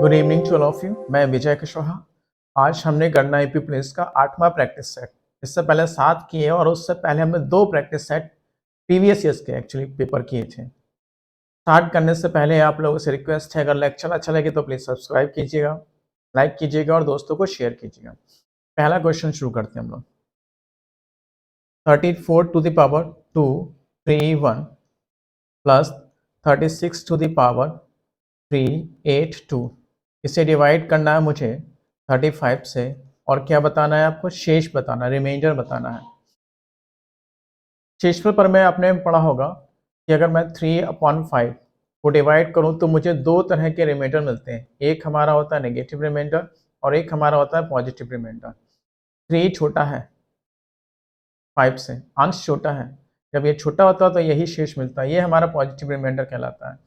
Good evening to all of you. मैं विजय कुशवाहा। आज हमने गणना एपी पुलिस का 8वां प्रैक्टिस सेट, इससे पहले 7 किए और उससे पहले हमने 2 प्रैक्टिस सेट प्रीवियस ईयर्स के एक्चुअली पेपर किए थे। स्टार्ट करने से पहले आप लोगों से रिक्वेस्ट है, अगर लेक्चर अच्छा लगे तो प्लीज़ सब्सक्राइब कीजिएगा, लाइक कीजिएगा और दोस्तों को शेयर कीजिएगा। पहला क्वेश्चन शुरू करते हैं हम लोग। 34 to the power 2 3 1 plus 36 to the power 3 8 2, इसे डिवाइड करना है मुझे 35 से और क्या बताना है आपको, शेष बताना, रिमाइंडर बताना है। शेषफल पर में आपने पढ़ा होगा कि अगर मैं 3/5 को डिवाइड करूं तो मुझे 2 तरह के रिमाइंडर मिलते हैं। एक हमारा होता है नेगेटिव रिमाइंडर और एक हमारा होता है पॉजिटिव रिमाइंडर। 3 छोटा है 5 से, अंश छोटा है। जब ये छोटा होता है तो यही शेष मिलता है, ये हमारा पॉजिटिव रिमाइंडर कहलाता है।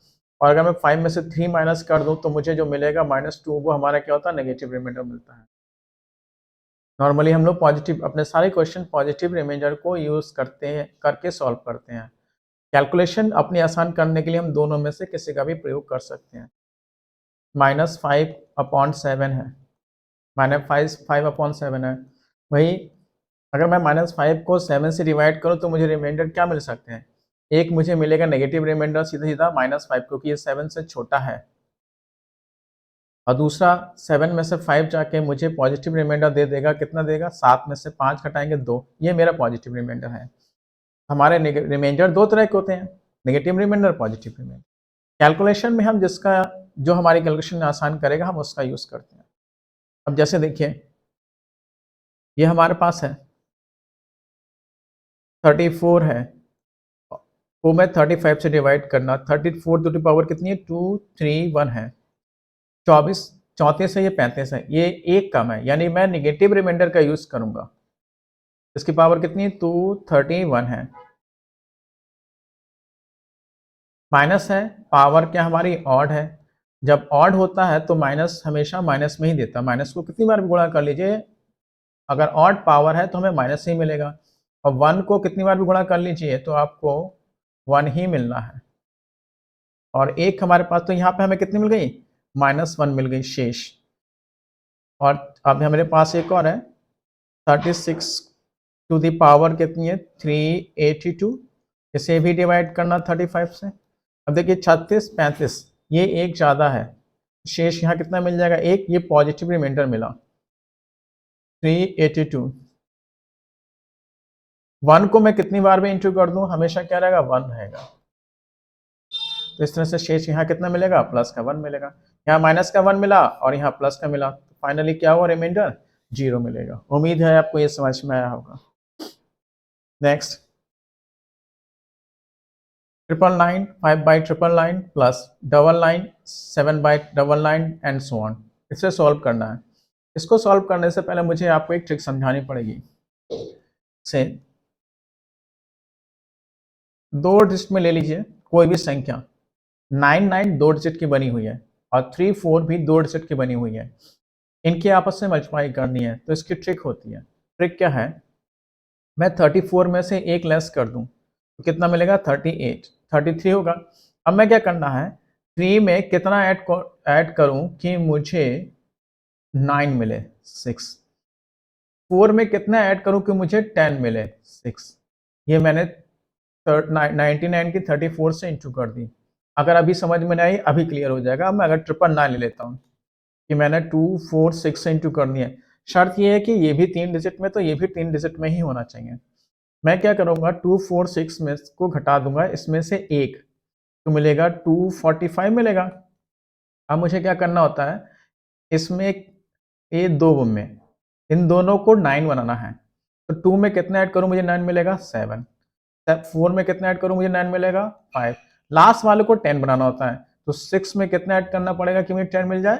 और अगर मैं 5 में से 3 माइनस कर दूं तो मुझे जो मिलेगा -2, वो हमारा क्या होता है, नेगेटिव रिमाइंडर मिलता है। नॉर्मली हम लोग पॉजिटिव, अपने सारे क्वेश्चन पॉजिटिव रिमाइंडर को यूज़ करते हैं, करके सॉल्व करते हैं। कैलकुलेशन अपनी आसान करने के लिए हम दोनों में से किसी का भी प्रयोग कर सकते हैं। -5/7 है, -5/7 है। वही अगर मैं -5 को 7 से डिवाइड करूँ तो मुझे रिमाइंडर क्या मिल सकते हैं। एक मुझे मिलेगा नेगेटिव रिमाइंडर सीधा-सीधा -5, क्योंकि ये 7 से छोटा है। और दूसरा 7 में से 5 जाके मुझे पॉजिटिव रिमाइंडर दे देगा, कितना देगा, 7 में से 5 घटाएँगे 2, ये मेरा पॉजिटिव रिमाइंडर है। हमारे रिमाइंडर 2 तरह के होते हैं, negative reminder, positive reminder. Calculation में हम जो हमारी कैलकुलेशन आसान करेगा हम उसका यूज़ करते हैं। अब जैसे देखिए, ये हमारे पास है 34 है, वो मैं 35 से डिवाइड करना, 34 टू द पावर कितनी है, 2 3 1 है। 24 34 है, ये 35 है, ये एक कम है, यानी मैं नेगेटिव रिमाइंडर का यूज़ करूँगा। इसकी पावर कितनी है, 231 है। माइनस है, पावर क्या हमारी ऑड है। जब ऑड होता है तो माइनस हमेशा माइनस में ही देता है। माइनस को कितनी बार भी गुणा कर लीजिए, अगर ऑड पावर है तो हमें माइनस ही मिलेगा। और 1 को कितनी बार भी गुणा कर लीजिए तो आपको 1 ही मिलना है। और एक हमारे पास, तो यहाँ पे हमें कितनी मिल गई, -1 मिल गई शेष। और अब हमारे पास एक और है 36 टू द पावर कितनी है, 382, इसे भी डिवाइड करना 35 से। अब देखिए 36 35, ये एक ज़्यादा है, शेष यहाँ कितना मिल जाएगा, एक, ये पॉजिटिव रिमाइंडर मिला 382। 1 को मैं कितनी बार में इंटू कर दूं, हमेशा क्या रहेगा, 1 रहेगा। तो इस तरह से शेष यहाँ कितना मिलेगा, प्लस का 1 मिलेगा। यहाँ माइनस का 1 मिला और यहाँ प्लस का मिला, फाइनली क्या हुआ, रिमाइंडर 0 मिलेगा। उम्मीद है आपको ये समझ में आया होगा। Next 999 5/999 plus 999 7/999 and so on. इसे सॉल्व करना है। इसको सॉल्व करने से पहले मुझे आपको एक ट्रिक समझानी पड़ेगी। से 2 डिजिट में ले लीजिए कोई भी संख्या। 99 2 डिजिट की बनी हुई है और 34 भी 2 डिजिट की बनी हुई है। इनकी आपस में मल्टीप्लाई करनी है, तो इसकी ट्रिक होती है। ट्रिक क्या है, मैं 34 में से एक लेस कर दूं तो कितना मिलेगा, 38, 33 होगा। अब मैं क्या करना है, 3 में कितना ऐड करूं कि मुझे 9 मिले, 6। 4 में कितना ऐड करूं कि मुझे 10 मिले, 6। ये मैंने 99 की 34 से इंटू कर दी। अगर अभी समझ में नहीं आई, अभी क्लियर हो जाएगा। अब मैं अगर 999 ले लेता हूँ कि मैंने 2 4 6 से इंटू कर दिया। शर्त ये है कि ये भी 3 डिजिट में, तो ये भी 3 डिजिट में ही होना चाहिए। मैं क्या करूँगा, 2 4 6 में को घटा दूंगा, इसमें से एक तो मिलेगा, 245 मिलेगा। अब मुझे क्या करना होता है, इसमें ये 2 में इन दोनों को 9 बनाना है। तो 2 में कितना ऐड करूँ मुझे 9 मिलेगा, 7। 4 में कितना ऐड करूँ मुझे 9 मिलेगा, 5। लास्ट वाले को 10 बनाना होता है, तो 6 में कितना ऐड करना पड़ेगा कि मुझे 10 मिल जाए,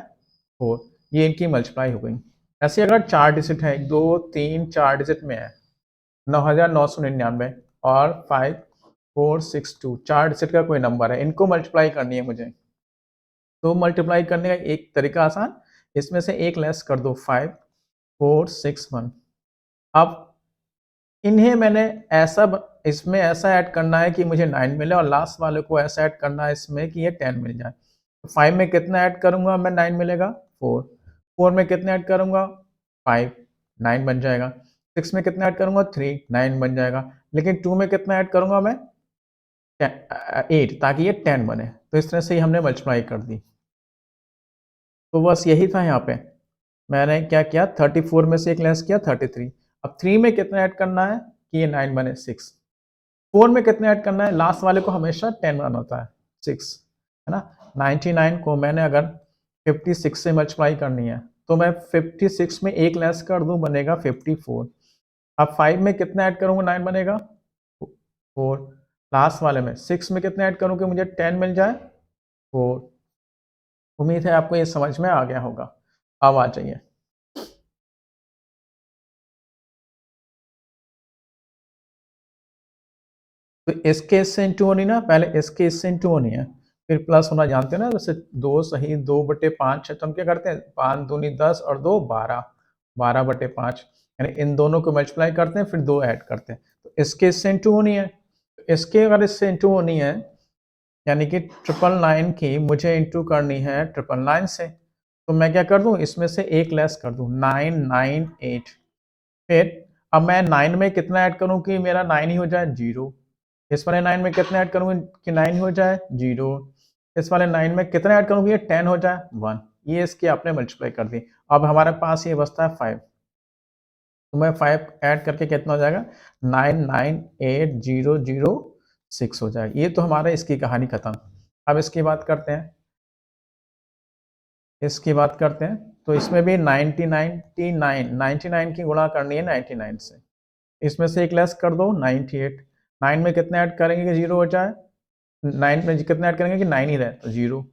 4। ये इनकी मल्टीप्लाई हो गई। ऐसे अगर 4 डिजिट है, 2 3 4 डिजिट में है, 9999 और 5462, 4 डिजिट का कोई नंबर है, इनको मल्टीप्लाई करनी है मुझे। तो मल्टीप्लाई करने का एक तरीका आसान, इसमें से एक लेस कर दो, 5461। अब इन्हें मैंने इसमें ऐसा ऐड करना है कि मुझे 9 मिले और लास्ट वाले को ऐसा ऐड करना है इसमें कि ये 10 मिल जाए। 5 में कितना ऐड करूंगा मैं 9 मिलेगा 4। 4 में कितना ऐड करूंगा 5, 9 बन जाएगा। 6 में कितना ऐड करूंगा 3, 9 बन जाएगा। लेकिन 2 में कितना ऐड करूंगा मैं 8, ताकि ये 10 बने। तो इस तरह से ही हमने मल्टीप्लाई कर दी। तो बस यही था यहाँ पे। मैंने क्या किया 34 में से एक लेस किया 33। अब 3 में कितना ऐड करना है कि ये 9 बने 6। 4 में कितना ऐड करना है, लास्ट वाले को हमेशा 10 बनाना होता है 6, है ना। 99 को मैंने अगर 56 से मल्टीप्लाई करनी है तो मैं 56 में एक लेस कर दूं, बनेगा 54। अब 5 में कितना ऐड करूंगा 9 बनेगा 4। लास्ट वाले में 6 में कितना ऐड करूं कि मुझे 10 मिल जाए 4। उम्मीद है आपको ये समझ में आ गया होगा। अब आ जाइए, तो इसके इससे इंटू होनी ना, पहले इसके इससे इंटू होनी है, फिर प्लस होना जानते हैं ना। जैसे 2 सही 2/5 है तो हम क्या करते हैं 5 दूनी 10 और 2 12, 12/5, यानी इन दोनों को मल्टीप्लाई करते हैं फिर 2 ऐड करते हैं। तो इसके इससे इंटू होनी है, तो इसके अगर इससे इंटू होनी है यानी कि 999 की मुझे इंटू करनी है 999 से, तो मैं क्या कर दूं इसमें से एक लेस कर दूं 998। फिर अब मैं 9 में कितना ऐड करूं कि मेरा 9 ही हो जाए 0। इस वाले 9 में कितना ऐड करूंगी कि 9 हो जाए 0। इस वाले 9 में कितना ऐड करूंगी ये 10 हो जाए 1। ये इसकी आपने मल्टीप्लाई कर दी। अब हमारे पास ये बचता है 5, तो मैं 5 ऐड करके कितना हो जाएगा 998006 हो जाएगा। ये तो हमारा इसकी कहानी खत्म। अब इसकी बात करते हैं, इसकी बात करते हैं। तो इसमें भी 99 की गुणा करनी है 99 से, इसमें से एक लेस कर दो 98। 9 में कितना ऐड करेंगे कि 0 हो जाए, 9 में कितना ऐड करेंगे कि 9 ही रहे तो 0।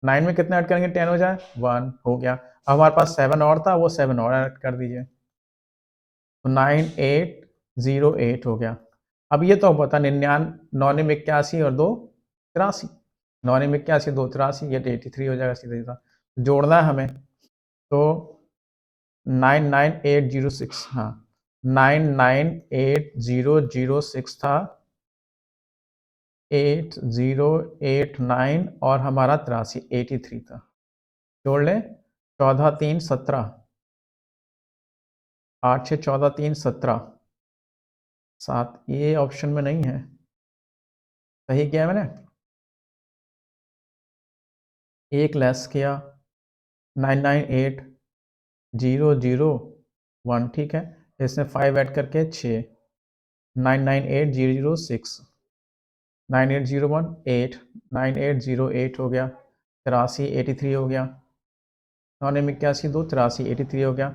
9 में कितना ऐड करेंगे 10 हो जाए 1 हो गया। अब हमारे पास 7 और था, वो 7 और ऐड कर दीजिए, तो 9808 हो गया। अब ये तो पता 99 और 2 83, 99 2 83, ये 83 हो जाएगा सीधा सीधा। जोड़ना है हमें तो 99806, हाँ 99806 था, 8089 और हमारा 83 था। जोड़ लें 14 3 17, 8 6 14 3 17 7, ये ऑप्शन में नहीं है। सही किया मैंने, एक लेस किया 998001, ठीक है। इसमें 5 ऐड करके 6, 998006, 9801 8, 9808 हो गया 83, 83 हो गया, 981 2 83, 83 हो गया।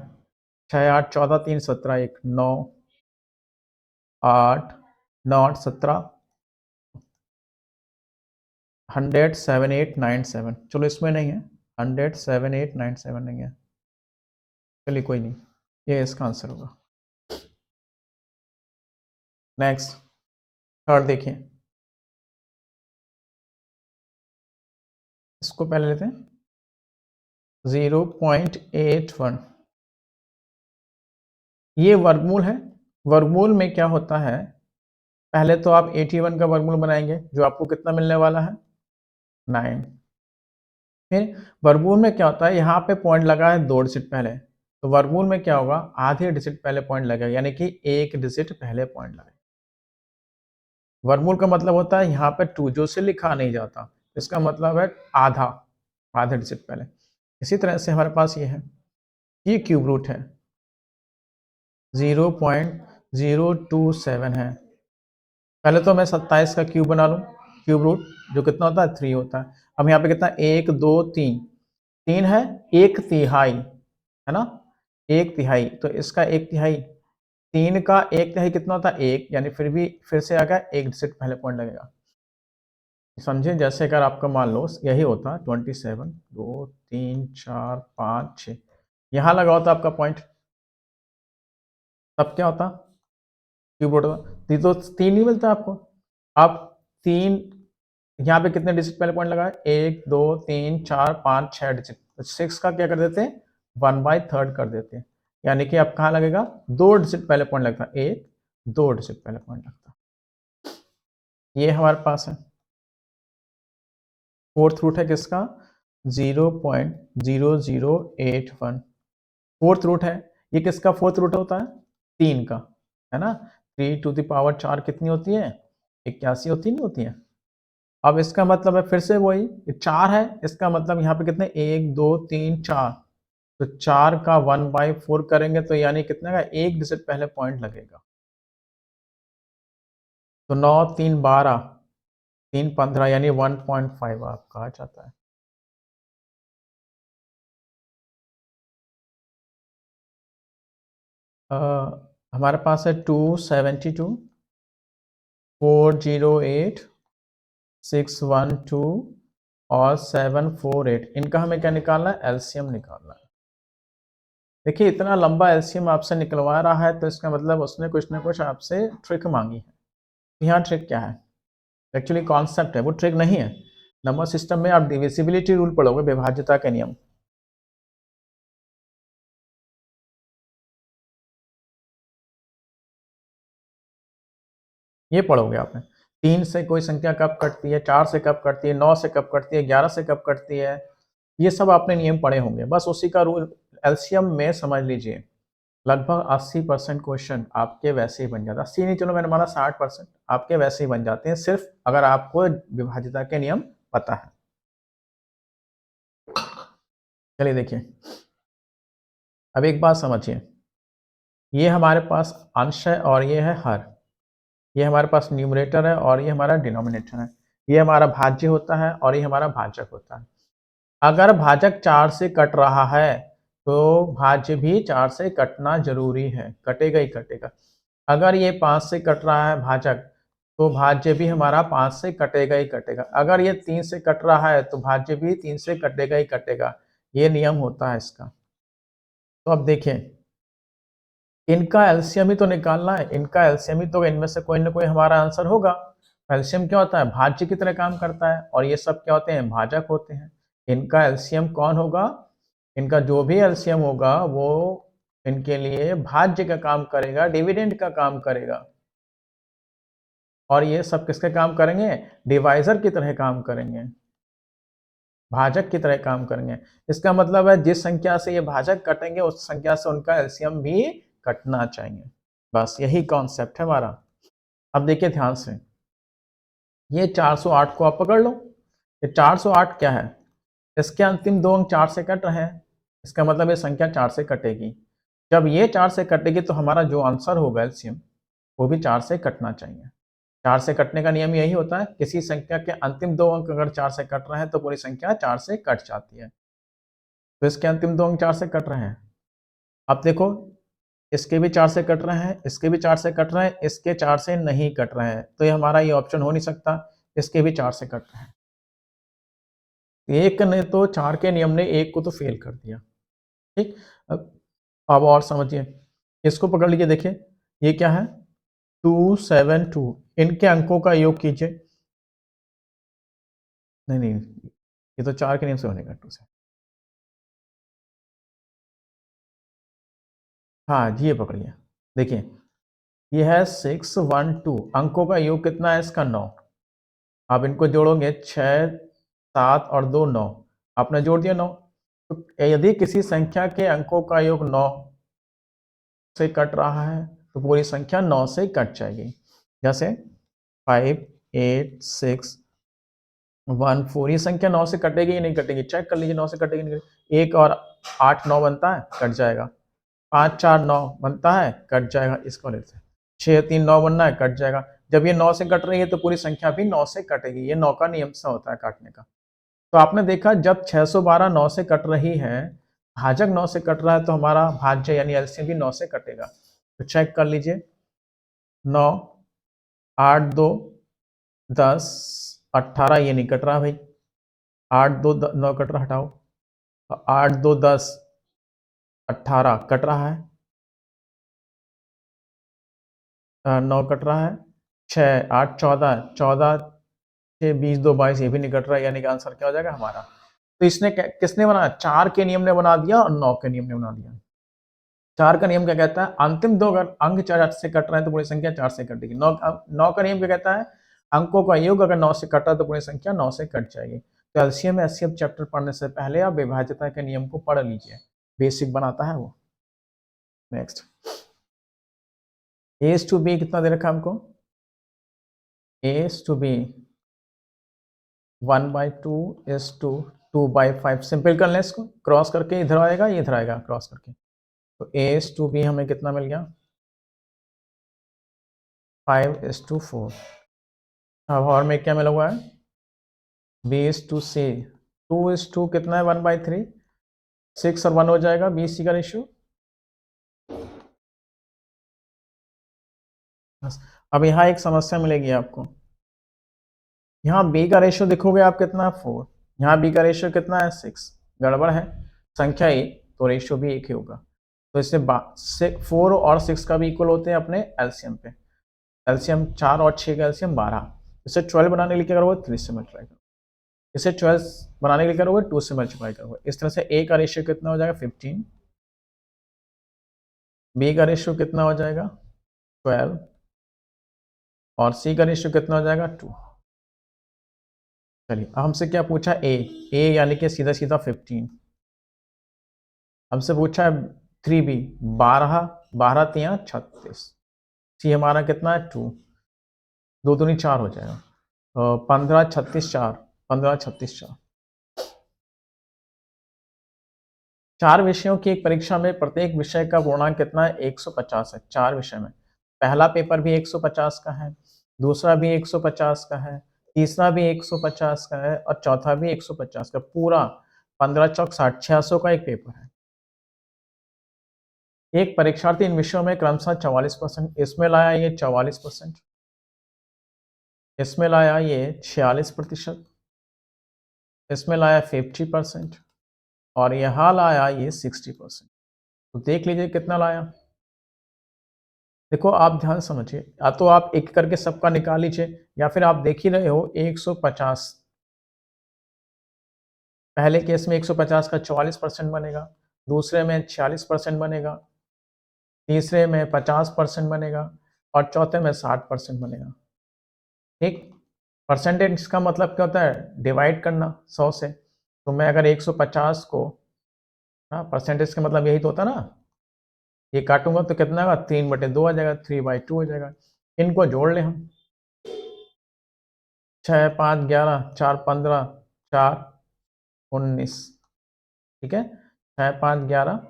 6 8 14 3 17 1 9 8 9 8 17 1007897। चलो इसमें नहीं है, 1007897 नहीं है, चलिए कोई नहीं, ये इसका आंसर होगा। नेक्स्ट थर्ड देखिए, इसको पहले लेते हैं 0.81, ये वर्गमूल है। वर्गमूल में क्या होता है, पहले तो आप 81 का वर्गमूल बनाएंगे जो आपको कितना मिलने वाला है 9। फिर वर्गमूल में क्या होता है, यहाँ पे पॉइंट लगा है 2 डिजिट पहले, तो वर्गमूल में क्या होगा आधे डिजिट पहले पॉइंट लगेगा, यानी कि 1 डिजिट पहले पॉइंट लगेगा। वर्गमूल का मतलब होता है यहाँ पे 2 जो से लिखा नहीं जाता, इसका मतलब है आधा, आधे डिजिट पहले। इसी तरह से हमारे पास ये है, ये क्यूब रूट है 0.027 है। पहले तो मैं 27 का क्यूब बना लूँ, क्यूब रूट जो कितना होता है 3 होता है। अब यहाँ पे कितना 1 2 3, 3 है 1/3 है ना, 1/3, तो इसका 1/3, 3 का 1/3 कितना होता है 1, यानी फिर भी फिर से आ गया 1 डिजिट पहले पॉइंट लगेगा। समझे, जैसे अगर आपका मान लो यही होता 27 2 3 4 5 6, यहाँ लगा होता आपका पॉइंट, तब क्या होता क्यूब रूट होता, तो 3 नहीं मिलता आपको। अब 3 यहाँ पे कितने डिजिट पहले पॉइंट लगा है 1 2 3 4 5 6 डिजिट, तो 6 का क्या कर देते हैं 1/3 कर देते हैं, यानी कि अब कहाँ लगेगा 2 डिजिट पहले पॉइंट लगता है, 1 2 डिजिट पहले पॉइंट लगता है। ये हमारे पास है। फोर्थ रूट है किसका? 0.0081। फोर्थ रूट है, ये किसका फोर्थ रूट होता है? 3 का, है ना। 3⁴ कितनी होती है? 81 होती नहीं होती है। अब इसका मतलब है फिर से वही, ये 4 है, इसका मतलब यहाँ पे कितने 1 2 3 4, तो 4 का 1/4 करेंगे तो यानी कितने का, एक डिजिट पहले पॉइंट लगेगा। तो 9 3 12 3 15 यानी 1.5 आपका आ जाता है। हमारे पास है 272 408 612 और 748, इनका हमें क्या निकालना है? एलसीएम निकालना है। देखिए इतना लंबा एलसीएम आपसे निकलवा रहा है तो इसका मतलब उसने कुछ ना कुछ आपसे ट्रिक मांगी है। यहाँ ट्रिक क्या है? एक्चुअली कॉन्सेप्ट है, वो ट्रिक नहीं है। नंबर सिस्टम में आप डिविजिबिलिटी रूल पढ़ोगे, विभाज्यता के नियम। ये पढ़ोगे आपने। 3 से कोई संख्या कब कटती है, 4 से कब कटती है, 9 से कब कटती है, 11 से कब कटती है, ये सब आपने नियम पढ़े होंगे। बस उसी का रूल एलसीएम में समझ लीजिए। लगभग 80% क्वेश्चन आपके वैसे ही बन जाता है। 80 नहीं, चलो मैंने माना 60% आपके वैसे ही बन जाते हैं, सिर्फ अगर आपको विभाज्यता के नियम पता है। चलिए देखिए, अब एक बात समझिए, ये हमारे पास अंश है और ये है हर। ये हमारे पास न्यूमरेटर है और ये हमारा डिनोमिनेटर है। ये हमारा भाज्य होता है और ये हमारा भाजक होता है। अगर भाजक 4 से कट रहा है तो भाज्य भी 4 से कटना जरूरी है, कटेगा ही कटेगा। अगर ये 5 से कट रहा है भाजक, तो भाज्य भी हमारा 5 से कटेगा ही कटेगा। अगर ये 3 से कट रहा है तो भाज्य भी 3 से कटेगा ही कटेगा। ये नियम होता है इसका। तो अब देखें, इनका एलसीएम ही तो निकालना है, इनका एलसीएम ही तो, इनमें से कोई ना कोई हमारा आंसर होगा। एलसीएम क्या होता है? भाज्य की तरह काम करता है, और ये सब क्या होते हैं? भाजक होते हैं। इनका एलसीएम कौन होगा? इनका जो भी एलसीएम होगा वो इनके लिए भाज्य का काम करेगा, डिविडेंड का काम करेगा। और ये सब किसके काम करेंगे? डिवाइजर की तरह काम करेंगे, भाजक की तरह काम करेंगे। इसका मतलब है जिस संख्या से ये भाजक कटेंगे उस संख्या से उनका एलसीएम भी कटना चाहिए। बस यही कॉन्सेप्ट है हमारा। अब देखिए ध्यान से, ये 408 को आप पकड़ लो। ये 408 क्या है? इसके अंतिम 2 अंक 4 से कट रहे हैं, इसका मतलब ये संख्या 4 से कटेगी। जब ये 4 से कटेगी तो हमारा जो आंसर होगा एलसीएम, वो भी 4 से कटना चाहिए। 4 से कटने का नियम यही होता है, किसी संख्या के अंतिम 2 अंक अगर 4 से कट रहे हैं तो पूरी संख्या 4 से कट जाती है। तो इसके अंतिम 2 अंक 4 से कट रहे हैं। अब देखो, इसके भी 4 से कट रहे हैं, इसके भी 4 से कट रहे हैं, इसके 4 से नहीं कट रहे हैं, तो ये हमारा ये ऑप्शन हो नहीं सकता। इसके भी 4 से कट रहे हैं। एक ने तो 4 के नियम ने एक को तो फेल कर दिया। ठीक, अब और समझिए, इसको पकड़ लीजिए। देखिए ये क्या है? 272, इनके अंकों का योग कीजिए। नहीं नहीं, ये तो 4 के नियम से बनेगा 2 से। हाँ जी, ये पकड़िए। देखिए ये है 612, अंकों का योग कितना है इसका? 9। आप इनको जोड़ोगे, 6 7 और 2 9, आपने जोड़ दिया 9। तो यदि किसी संख्या के अंकों का योग 9 से कट रहा है तो पूरी संख्या 9 से कट जाएगी। जैसे 5 8 6 1 4, ये संख्या 9 से कटेगी या नहीं कटेगी? चेक कर लीजिए, 9 से कटेगी नहीं कटेगी। 1 और 8 9 बनता है, कट जाएगा। 5 4 9 बनता है, कट जाएगा। इसको लेते हैं 6 3 9 बनना है, कट जाएगा। जब ये 9 से कट रही है तो पूरी संख्या भी 9 से कटेगी। ये 9 का नियम सा होता है काटने का। तो आपने देखा, जब 612 9 से कट रही है, भाजक 9 से कट रहा है, तो हमारा भाज्य यानी एलसीएम भी 9 से कटेगा। तो चेक कर लीजिए, 9 8 2 10 18, ये नहीं कट रहा भाई। 8 2 9 कट रहा, हटाओ। 8 2 10 18 कट रहा है। 9 कट रहा है। 6 8 14 14 6 20 2 22, ये भी नहीं कट रहा है, यानी कि आंसर क्या हो जाएगा हमारा? तो इसने किसने बनाया? 4 के नियम ने बना दिया और 9 के नियम ने बना दिया। 4 का नियम क्या कहता है? अंतिम 2 अगर अंक 4 से कट रहे हैं तो पूरी संख्या 4 से कटेगी। 9 का नियम क्या कहता है? अंकों का योग अगर 9 से कटा तो पूरी संख्या 9 से कट जाएगी। तो एलसीएम एचसीएफ चैप्टर पढ़ने से पहले आप विभाज्यता के नियम को पढ़ लीजिए, बेसिक बनाता है वो। नेक्स्ट, ए टू बी कितना दे रखा है हमको, A to B 1/2 is to 2/5। Simple कर लें इसको, क्रॉस करके इधर आएगा, ये इधर आएगा क्रॉस करके, तो a is to b हमें कितना मिल गया 5:4। अब और में क्या मिला हुआ है b is to c 2 is to कितना है 1/3, 6 और 1 हो जाएगा b c का रेशियो। अब यहाँ एक समस्या मिलेगी आपको, यहाँ b का रेशियो देखोगे आप कितना 4, यहाँ b का रेशियो कितना है 6, गड़बड़ है, संख्या एक तो रेशियो भी एक ही होगा। तो इससे 4 और 6 का भी इक्वल होते हैं अपने एलसीएम पे, एलसीएम 4 और 6 का एलसीएम 12। इसे 12 बनाने के लिए क्या करोगे 3 से मल्टीप्लाई करोगे, इसे 12 बनाने के लिए क्या करोगे 2 से मल्टीप्लाई करोगे। इस तरह से a का रेशियो कितना हो जाएगा 15, b का रेशियो कितना हो जाएगा 12 और c का रेशियो कितना हो जाएगा 2। चलिए हमसे क्या पूछा a यानी कि सीधा सीधा 15, हमसे पूछा है 3b 12, 12 3 36, सी हमारा कितना है 2, 2 दूनी 4 हो जाएगा, 15 36 4, 15 36 4। 4 विषयों की एक परीक्षा में प्रत्येक विषय का पूर्णांक कितना है 150 है। 4 विषय में पहला पेपर भी 150 का है, दूसरा भी 150 का है, तीसरा भी 150 का है और चौथा भी 150 का, पूरा 15 चौक 60, 600 का एक पेपर है। एक परीक्षार्थी इन विषयों में क्रमशः 44%, इसमें लाया ये 44%, इसमें लाया ये 46%, इसमें लाया 50% और यहाँ लाया ये 60%। तो देख लीजिए कितना लाया। देखो आप ध्यान समझिए, या तो आप एक करके सबका निकाल लीजिए या फिर आप देख ही रहे हो 150, पहले केस में 150 का 44% बनेगा, दूसरे में 46% बनेगा, तीसरे में 50% बनेगा और चौथे में 60% बनेगा। ठीक, परसेंटेज का मतलब क्या होता है डिवाइड करना 100 से। तो मैं अगर 150 को, हाँ परसेंटेज का मतलब यही तो होता ना, ये काटूंगा तो कितना होगा 3/2 आ जाएगा, 3/2 हो जाएगा। इनको जोड़ ले हम, 6 5 11 4 15 4 19, ठीक है 6 5 11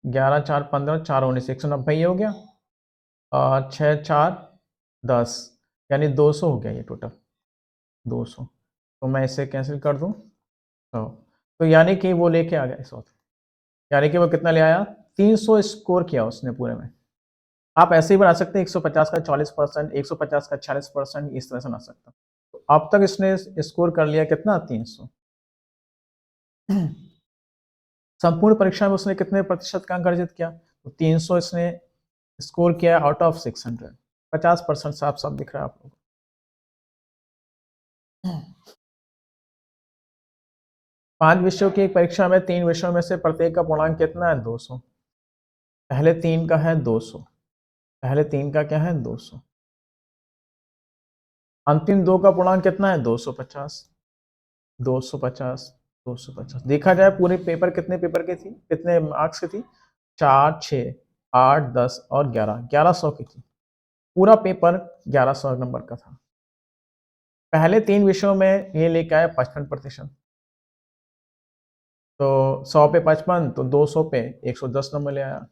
11 4 15 4 19, 190 हो गया और 6 4 10 यानी 200 हो गया ये टोटल 200। तो मैं इसे कैंसिल कर दूं तो यानी कि वो लेके आ गया इस वक्त, यानी कि वो कितना ले आया 300 स्कोर किया उसने पूरे में। आप ऐसे ही बना सकते हैं 150 का 40%, 150 का 46%, इस तरह से बना सकता। तो अब तक इसने स्कोर कर लिया कितना 300। संपूर्ण परीक्षा में उसने कितने प्रतिशत का अंक अर्जित किया, तो 300 इसने स्कोर किया आउट ऑफ 600, 50% साफ साफ दिख रहा है आप लोग। 5 विषयों की एक परीक्षा में 3 विषयों में से प्रत्येक का पूर्णांक कितना है 200। पहले 3 का है 200, पहले 3 का क्या है 200, अंतिम 2 का पूर्णांक कितना है 250, 250 250। देखा जाए पूरे पेपर कितने पेपर के थी, कितने मार्क्स की थी, 4 6 8 10 और 11, 1100 की थी। पूरा पेपर 1100 नंबर का था। पहले 3 विषयों में ये लेके आया 55%, तो 100 पे 55 तो 200 पे 110 नंबर ले आया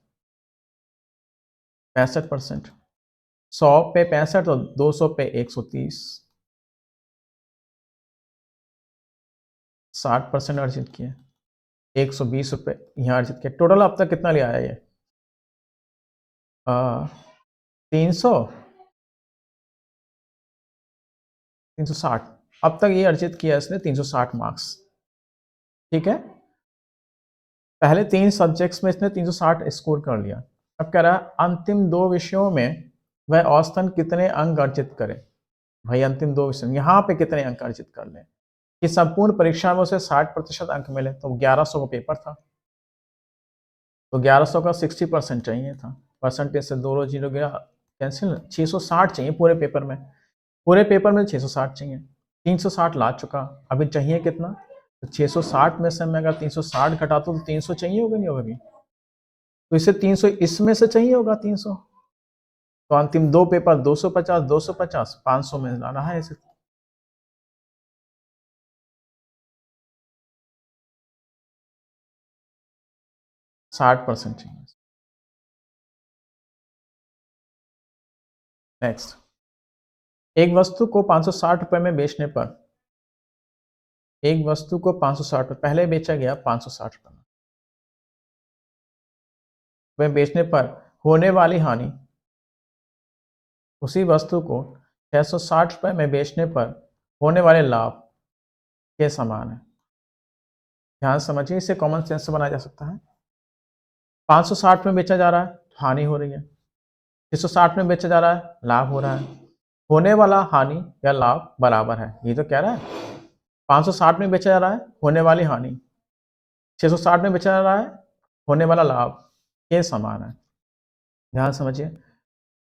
65%, 100 पे 65 तो 200 पे 130, 60% अर्जित किए, 120 रुपये यहाँ अर्जित किया। टोटल अब तक कितना ले आया ये 300 360, अब तक ये अर्जित किया इसने 360 मार्क्स। ठीक है, पहले 3 सब्जेक्ट्स में इसने 360 स्कोर कर लिया। अब कह रहा है अंतिम 2 विषयों में वह औसतन कितने अंक अर्जित करे। भाई अंतिम 2 विषय यहाँ पे कितने अंक अर्जित कर ले कि संपूर्ण परीक्षा में उसे 60% अंक मिले। तो 1100 का पेपर था, तो 1100 का 60% चाहिए था, परसेंटेज से 2 जीरो गया कैंसिल, 660 चाहिए पूरे पेपर में, पूरे पेपर में 660 चाहिए। 360 ला चुका, अभी चाहिए कितना? तो 660 में से मैं अगर 360 घटाता तो 300 चाहिए होगा, नहीं होगा अभी? तो इसे 300 इसमें से चाहिए होगा 300, तो अंतिम दो पेपर 250 250 500 में लाना है इसे। %60 चाहिए। नेक्स्ट, एक वस्तु को 560 रुपए में बेचने पर, एक वस्तु को 560 रुपए पहले बेचा गया 560 रुपए में बेचने पर होने वाली हानि उसी वस्तु को 660 रुपए में बेचने पर होने वाले लाभ के समान है। ध्यान समझिए, इसे कॉमन सेंस से बनाया जा सकता है। 560 में बेचा जा रहा है, हानि हो रही है। 660 में बेचा जा रहा है, लाभ हो रहा है। होने वाला हानि या लाभ बराबर है, ये तो कह रहा है। 560 में बेचा जा रहा है, होने वाली हानि 660 में बेचा जा रहा है, होने वाला लाभ के समान है। ध्यान समझिए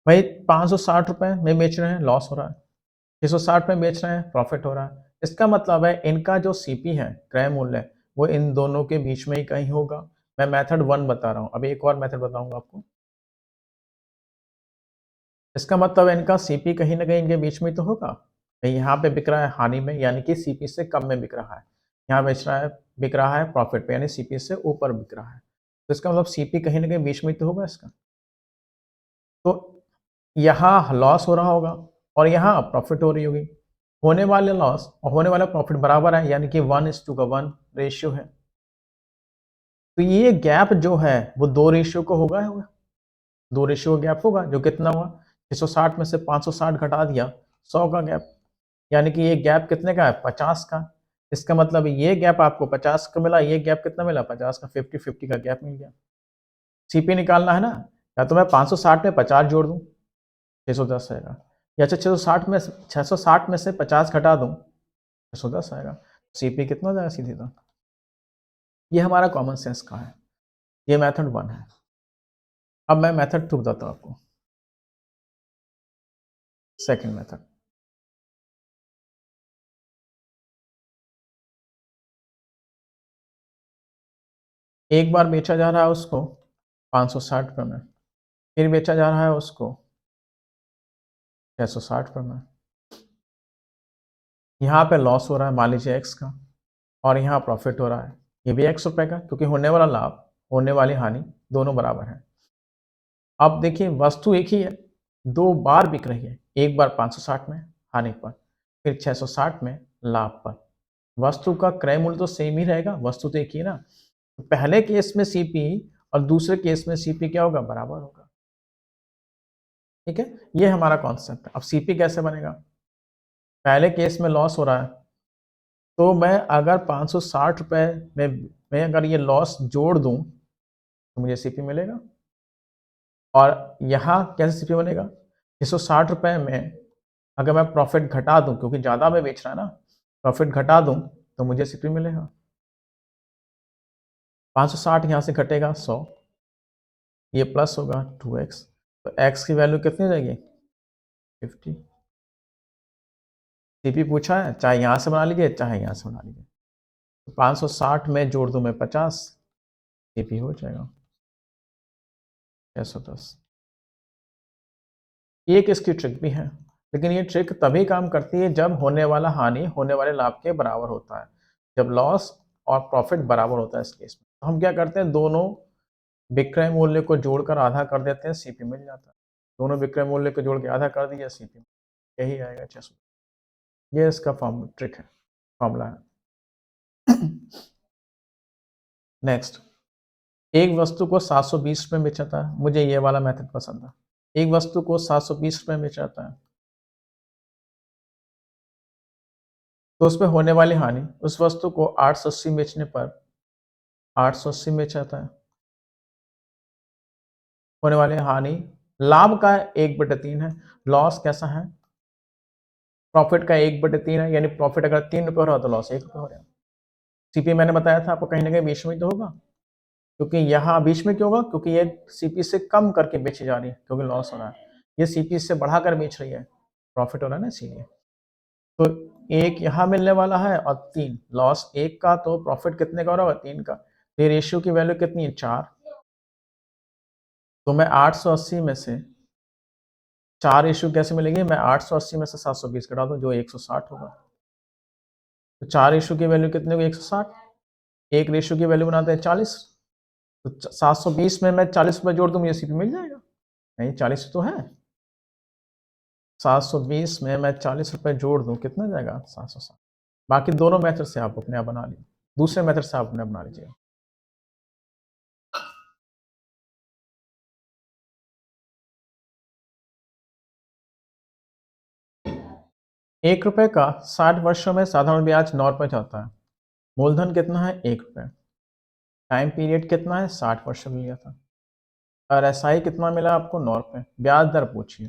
भाई, 560 रुपए में बेच रहे हैं, लॉस हो रहा है। 660 में बेच रहे हैं, प्रॉफिट हो रहा है। इसका मतलब है इनका जो सीपी है, क्रय मूल्य, वो इन दोनों के बीच में ही कहीं होगा। मैं मेथड 1 बता रहा हूं, अभी एक और मेथड बताऊंगा आपको। इसका मतलब है इनका सीपी कहीं ना कहीं इनके बीच में तो होगा। यहाँ पे बिक रहा है हानि में, यानी कि सीपी से कम में बिक रहा है। यहाँ बेच रहा है, बिक रहा है प्रॉफिट पे, यानी सीपी से ऊपर बिक रहा है। तो इसका मतलब सीपी कहीं ना कहीं बीच में तो होगा इसका। तो यहाँ लॉस हो रहा होगा और यहाँ प्रॉफिट हो रही होगी। होने वाले लॉस और होने वाला प्रॉफिट बराबर है, यानी कि 1:1 रेशियो है। तो ये गैप जो है वो 2 रेशियो को होगा, 2 रेशियो गैप होगा, जो कितना हुआ? 660 में से 560 घटा दिया, 100 का गैप, यानी कि ये गैप कितने का है? 50 का। इसका मतलब ये गैप आपको 50 का मिला, ये गैप कितना मिला? 50 का। 50-50 का गैप मिल गया। सीपी निकालना है ना, या तो मैं 560 में 50 जोड़ दूं, 610 आएगा, या अच्छा 660 में से 50 घटा दूं, 610 आएगा। सीपी कितना हो जाएगा सीधे? तो ये हमारा कॉमन सेंस का है, ये मेथड 1 है। अब मैं मेथड 2 बताता हूं आपको, सेकंड मेथड। एक बार बेचा जा रहा है उसको 560 रुपए में, फिर बेचा जा रहा है उसको 660 रुपए में। यहाँ पे लॉस हो रहा है मान लीजिए x का, और यहाँ प्रॉफिट हो रहा है, ये भी x रुपए का, क्योंकि होने वाला लाभ होने वाली हानि दोनों बराबर है। अब देखिए वस्तु एक ही है, 2 बार बिक रही है, एक बार 560 में हानि पर, फिर 660 में लाभ पर। वस्तु का क्रय मूल्य तो सेम ही रहेगा, वस्तु तो एक ही है ना। पहले केस में सीपी और दूसरे केस में सीपी क्या होगा? बराबर होगा। ठीक है, ये हमारा कॉन्सेप्ट है। अब सीपी कैसे बनेगा? पहले केस में लॉस हो रहा है, तो मैं अगर 560 रुपए में अगर ये लॉस जोड़ दूं तो मुझे सीपी मिलेगा। और यहाँ कैसे सीपी बनेगा? 660 रुपए में अगर मैं प्रॉफिट घटा दूं, क्योंकि ज़्यादा में बेच रहा है ना, प्रॉफिट घटा दूं तो मुझे सीपी मिलेगा। 560 यहाँ से घटेगा 100, ये प्लस होगा 2x, तो x की वैल्यू कितनी हो जाएगी? 50। सीपी पूछा है, चाहे यहाँ से बना लीजिए चाहे यहाँ से बना लीजिए। तो 560 में जोड़ दूं मैं 50, सीपी हो जाएगा 610। ये एक इसकी ट्रिक भी है, लेकिन ये ट्रिक तभी काम करती है जब होने वाला हानि होने वाले लाभ के बराबर होता है, जब लॉस और प्रॉफिट बराबर होता है। इस केस में तो हम क्या करते हैं, दोनों विक्रय मूल्य को जोड़कर आधा कर देते हैं, सीपी मिल जाता है। दोनों विक्रय मूल्य को जोड़ के आधा कर दिया, सीपी, यही आएगा 600। ये इसका फॉर्म ट्रिक है, फॉर्मूला है। नेक्स्ट, एक वस्तु को 720 रुपये में बेचा है, मुझे ये वाला मेथड पसंद है। एक वस्तु को 720 रुपये में बेचा है, तो उसमें होने वाली हानि, उस वस्तु को 880 बेचने पर 880 में बेचा है। होने वाली हानि, लाभ का 1/3 है, लॉस कैसा है? प्रॉफिट का 1/3 है, यानी प्रॉफिट अगर 3 रुपये हो रहा तो लॉस 1 रुपये हो रहा है। सीपी मैंने बताया था आपको कहीं ना कहीं बीच में तो होगा, क्योंकि यहाँ बीच में क्यों होगा? क्योंकि ये सीपी से कम करके बेची जा रही है, क्योंकि लॉस हो रहा है। ये सीपी से बढ़ाकर बेच रही है, प्रॉफिट हो रहा है ना, इसीलिए। तो एक यहाँ मिलने वाला है और 3 लॉस 1 का, तो प्रॉफिट कितने का हो रहा होगा? 3 का। तो ये रेशियो की वैल्यू कितनी है? 4। तो मैं 880 में से 4 रेशियो कैसे मिलेंगे? मैं 880 में से 720 घटा दूं, जो 160 होगा। तो 4 रेशियो की वैल्यू कितने होगी? 160। एक रेशियो की वैल्यू बनाते हैं 40। तो 720 में मैं 40 रुपये जोड़ दूं, मुझे सीपी मिल जाएगा। नहीं, 40 तो है। 720 में मैं 40 रुपये जोड़ दूं, कितना जाएगा? 760। बाकी दोनों मेथड से आप अपने आप बना लीजिए, दूसरे मेथड से आप अपने बना लीजिए। 1 रुपए का 60 वर्षों में साधारण ब्याज 9 रुपए होता है। मूलधन कितना है? 1 रुपए। टाइम पीरियड कितना है? 60 वर्ष में लिया था। और एसआई कितना मिला आपको? 9 रुपए। ब्याज दर पूछिए,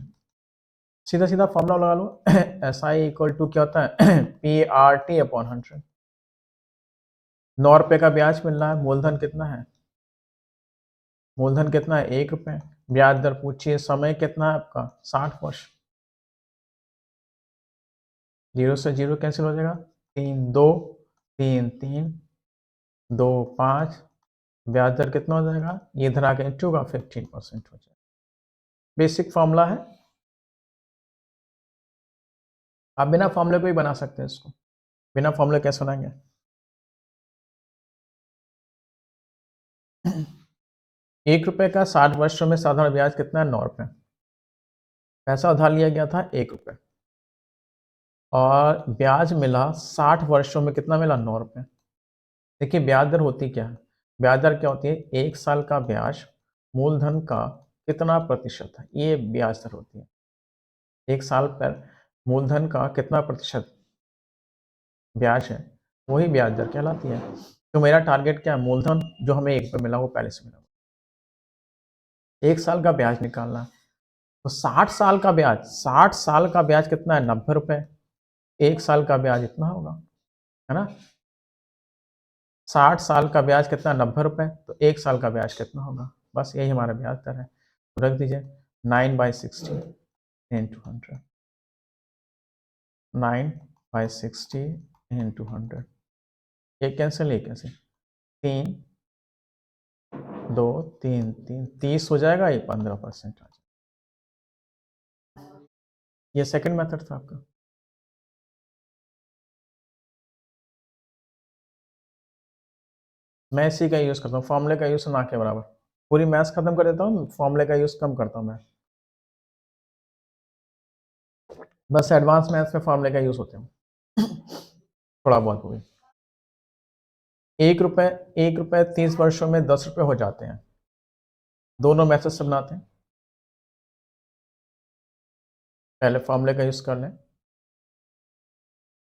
सीधा सीधा फॉर्मूला लगा लो। एस आई इक्वल टू क्या होता है? P R T upon 100। 9 रुपए का ब्याज मिल रहा है। मूलधन कितना है? मूलधन कितना है? 1 रुपए। ब्याज दर पूछिए। समय कितना है आपका? 60 वर्ष। 0 से 0 कैंसिल हो जाएगा। 3 2 3 3 2 5। ब्याज दर कितना हो जाएगा? ये इधर आके इंटू का 15% हो जाएगा। बेसिक फॉर्मूला है, आप बिना फॉर्मूले को ही बना सकते हैं इसको। बिना फॉर्मूले कैसे बनाएंगे? 1 रुपए का 60 वर्षों में साधारण ब्याज कितना है? 9 रुपए। पैसा उधार लिया गया था 1 रुपए, और ब्याज मिला 60 वर्षों में, कितना मिला? 9 रुपए। देखिए ब्याज दर होती क्या है? ब्याज दर क्या होती है? 1 साल का ब्याज मूलधन का कितना प्रतिशत है, ये ब्याज दर होती है। 1 साल पर मूलधन का कितना प्रतिशत ब्याज है, वही ब्याज दर कहलाती है। तो मेरा टारगेट क्या है? मूलधन जो हमें 1 रुपए मिला वो पहले से मिला, 1 साल का ब्याज निकालना है। तो 60 साल का ब्याज, 60 साल का ब्याज कितना है? 90 रुपए। 1 साल का ब्याज इतना होगा, है ना? 60 साल का ब्याज कितना? 90 रुपए। तो 1 साल का ब्याज कितना होगा? बस यही हमारा ब्याज दर है। तो रख दीजिए 9/60 इंटू 100। 9/60 इंटू 100। ये कैंसिल, ये कैंसिल। 3 2 3 3 30 हो जाएगा, ये 15% आ जाएगा। ये सेकंड मेथड था आपका। मैं इसी का यूज़ करता हूँ, फॉर्मूले का यूज़ ना के बराबर। पूरी मैथ्स खत्म कर देता हूँ, फॉर्मूले का यूज़ कम करता हूँ मैं। बस एडवांस मैथ्स में फॉर्मूले का यूज़ होते हैं। थोड़ा बहुत हो गया। 1 रुपए, 1 रुपए 30 वर्षों में 10 रुपए हो जाते हैं। दोनों मेथड से बनाते हैं। पहले फॉर्मूले का यूज़ कर लें।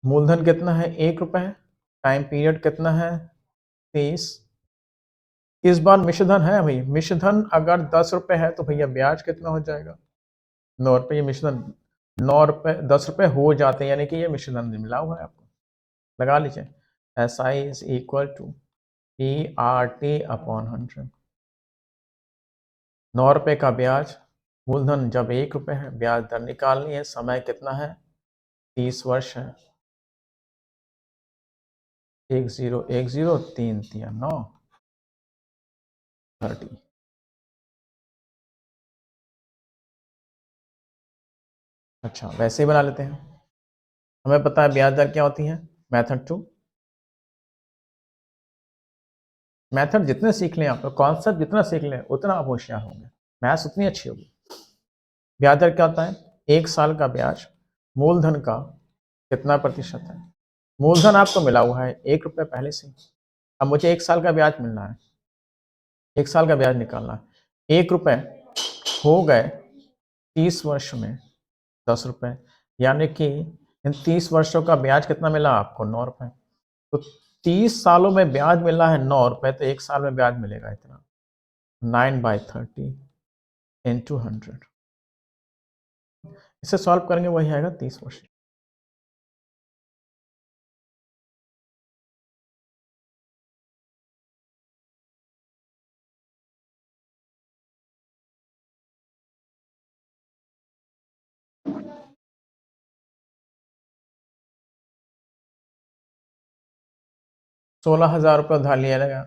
मूलधन कितना है? 1 रुपए है। टाइम पीरियड कितना है? 30। इस बार मिश्रधन है भाई। मिश्रधन अगर 10 रुपए है तो भैया ब्याज कितना हो जाएगा? 9 रुपए। ये मिश्रधन 9 रुपए 10 रुपए हो जाते हैं, यानी कि ये मिश्रधन मिला हुआ है आपको। लगा लीजिए S I is equal to P R T upon 100। 9 रुपए का ब्याज, मूलधन जब 1 रुपए है, ब्याज दर निकालनी है, समय कितना है? 30 वर्ष है। 1 0 1 0 3 3 9 30। अच्छा, वैसे ही बना लेते हैं। हमें पता है ब्याज दर क्या होती है। मेथड 2। मेथड जितने सीख लें आप, कॉन्सेप्ट जितना सीख लें उतना आप होशियार होंगे, मैथ्स उतनी अच्छी होगी। ब्याज दर क्या होता है? 1 साल का ब्याज मूलधन का कितना प्रतिशत है। मूलधन आपको मिला हुआ है 1 रुपए पहले से। अब मुझे 1 साल का ब्याज मिलना है, 1 साल का ब्याज निकालना है। 1 रुपए हो गए 30 वर्ष में 10 रुपए, यानी कि इन 30 वर्षों का ब्याज कितना मिला आपको? 9 रुपए। तो 30 सालों में ब्याज मिला है 9 रुपए, तो 1 साल में ब्याज मिलेगा इतना। 9/30 इंटू 100। इसे सॉल्व करेंगे वही आएगा 30 वर्ष। 16,000 रुपये उधार लिया जाएगा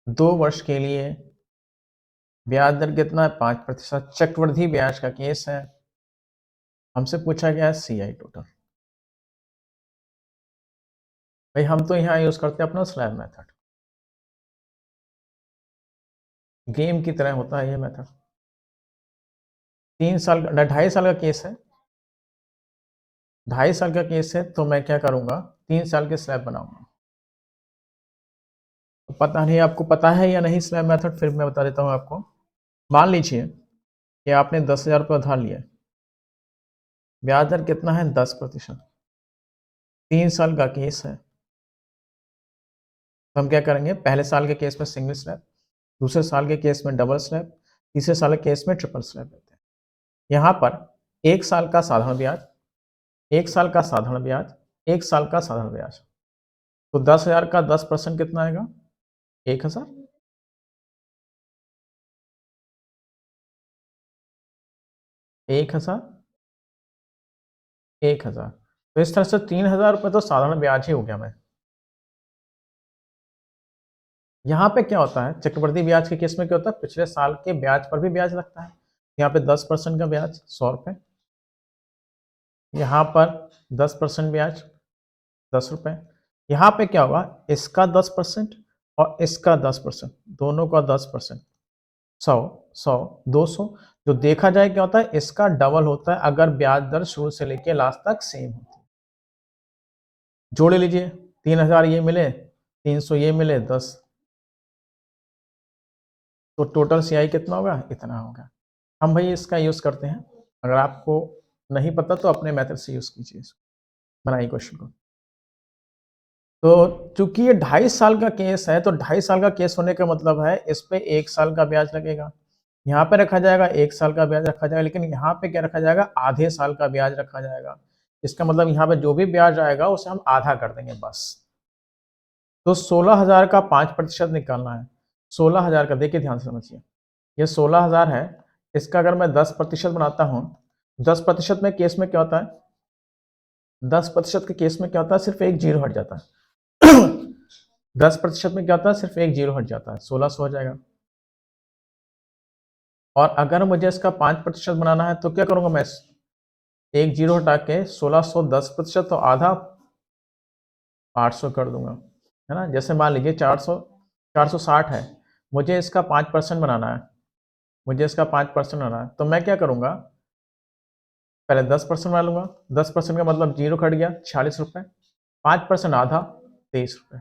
2 वर्ष के लिए। ब्याज दर कितना है? 5%। चक्रवृद्धि ब्याज का केस है। हमसे पूछा गया है सीआई टोटल। भाई हम तो यहाँ यूज करते हैं अपना स्लैब मेथड। गेम की तरह होता है ये मेथड। 3 साल का 2.5 साल का केस है। 2.5 साल का केस है तो मैं क्या करूंगा, 3 साल के स्लैब बनाऊंगा। तो पता नहीं आपको पता है या नहीं स्लैब मेथड, फिर मैं बता देता हूँ आपको। मान लीजिए कि आपने 10,000 रुपये उधार लिया, ब्याज दर कितना है? 10%। 3 साल का केस है तो हम क्या करेंगे, पहले साल के केस में सिंगल स्लैब, दूसरे साल के केस में डबल स्लैब, तीसरे साल के केस में ट्रिपल स्लैब लेते हैं। यहाँ पर 1 साल का साधारण ब्याज, 1 साल का साधारण ब्याज, 1 साल का साधारण ब्याज। तो 10,000 का 10% कितना आएगा? 1,000। 1,000, 1,000। तो इस तरह से 3,000 रुपये तो साधारण ब्याज ही हो गया। मैं यहाँ पे क्या होता है, चक्रवृद्धि ब्याज के केस में क्या होता है, पिछले साल के ब्याज पर भी ब्याज लगता है। यहाँ पे 10% का ब्याज 100 रुपये, यहाँ पर 10% ब्याज 10 रुपये। यहाँ पे क्या होगा, इसका 10% और इसका 10%, दोनों का 10%, 100, 100, 200। जो देखा जाए क्या होता है, इसका डबल होता है अगर ब्याज दर शुरू से लेके लास्ट तक सेम होती है। जोड़े लीजिए, 3,000 ये मिले, 300 ये मिले, 10, तो टोटल सीआई कितना होगा? इतना होगा। हम भाई इसका यूज करते हैं। अगर आपको नहीं पता तो अपने मेथड से यूज कीजिए, बनाइए क्वेश्चन को। तो चूंकि ये 2.5 साल का केस है, तो 2.5 साल का केस होने का मतलब है इस पे 1 साल का ब्याज लगेगा। यहाँ पे रखा जाएगा 1 साल का ब्याज रखा जाएगा, लेकिन यहाँ पे क्या रखा जाएगा, आधे साल का ब्याज रखा जाएगा। इसका मतलब यहाँ पे जो भी ब्याज आएगा उसे हम आधा कर देंगे बस। तो 16,000 का 5% निकालना है। 16,000 का, देखिए ध्यान से समझिए, ये 16,000 है, इसका अगर मैं 10% बनाता हूँ, 10% में केस में क्या होता है, 10% के केस में क्या होता है, सिर्फ एक जीरो हट जाता है। 10% में क्या होता है, सिर्फ एक जीरो हट जाता है, 1600 हो जाएगा। और अगर मुझे इसका 5% बनाना है तो क्या करूंगा मैं, एक जीरो हटा के 1600 10%, तो आधा 800 कर दूंगा, है ना। जैसे मान लीजिए 460 है, मुझे इसका 5% बनाना है, मुझे इसका 5% बनाना है, तो मैं क्या करूंगा, पहले 10% बना लूंगा। 10% का मतलब जीरो कट गया, 46 रुपये, 5% आधा 23 रुपये।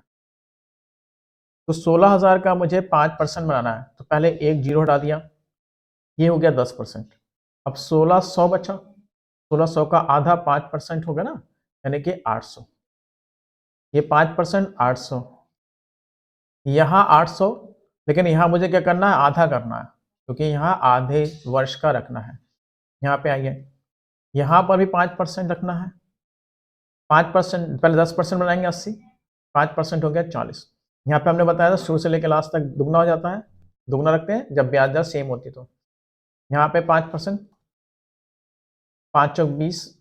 तो 16,000 का मुझे 5% बनाना है, तो पहले एक जीरो हटा दिया, ये हो गया 10%। अब 1600 बचा, 1600 का आधा 5% होगा ना, यानी कि 800। ये 5% 800, यहाँ 800, लेकिन यहाँ मुझे क्या करना है, आधा करना है, क्योंकि यहाँ आधे वर्ष का रखना है। यहाँ पे आइए, यहाँ पर भी 5% रखना है। 5%, पहले 10% बनाएंगे 80, 5% हो गया 40। यहाँ पे हमने बताया था शुरू से लेकर लास्ट तक दुगना हो जाता है, दुगना रखते हैं जब ब्याज दर सेम होती है। तो यहाँ पे 5%, 5 चौक 20,